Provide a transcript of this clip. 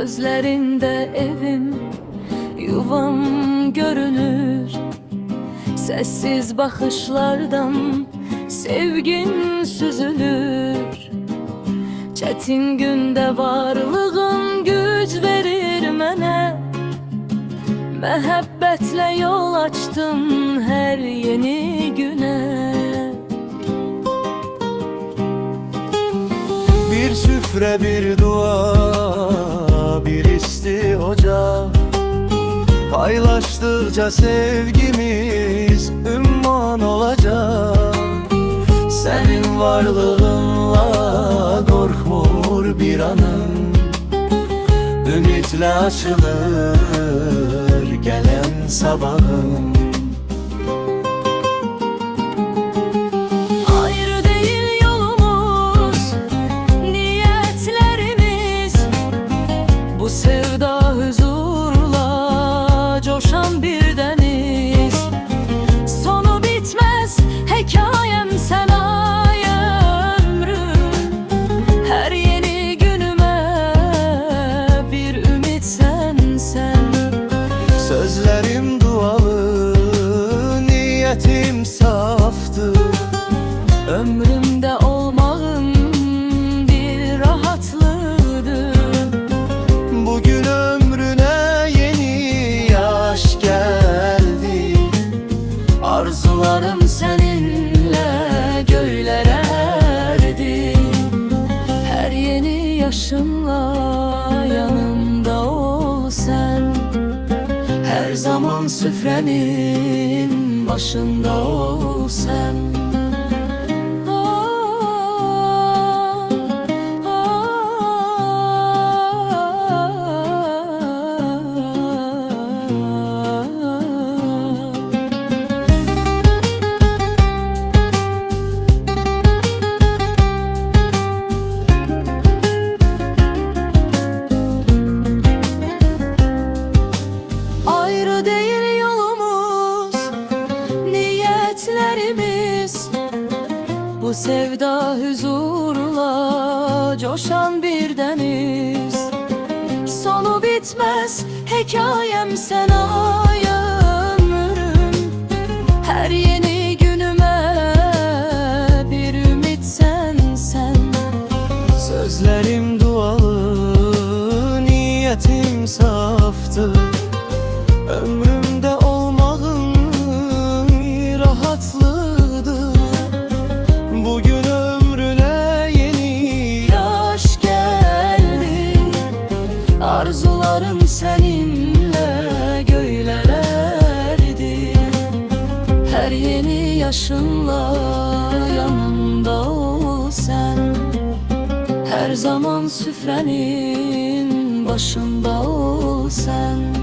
Gözlerinde evim, yuvam görünür. Sessiz bakışlardan sevgin süzülür. Çetin günde varlığın güc verir mənə. Məhəbbətle yol açtın her yeni güne. Bir süfre, bir dua, bir istihoca. Paylaştıkça sevgimiz ümman olacak. Senin varlığınla korkmur bir anım. Ümitle açılır gelen sabahım. Ayrı değil yolumuz, niyetlerimiz. Bu sevda huzurla coşan bir deniz. Sonu bitmez hikayem sen ay ömrüm. Her yeni günüme bir ümit sen. Sözlerim dualı, niyetim saftır. Ömrümde olmağın bir rahatlığıdır. Bugün ömrüne yeni yaş geldi. Arzularım seninle göylere erdi. Her yeni yaşımla yanımda ol sen. Her zaman süfrenin başında ol sen. Ayrı değil yolumuz, niyetlerimiz. Bu sevda huzurla coşan bir deniz. Sonu bitmez hikayem sen ay ömrüm. Her yeni günüme bir ümit sen. Sözlerim dualı, niyetim saftır. Ömrümde olmağın bir rahatlığıdır. Bugün ömrüne yeni Yaş geldi, arzularım seninle göylere erdi. Her yeni yaşınla yanımda ol sen. Her zaman süfrenin başında ol sen.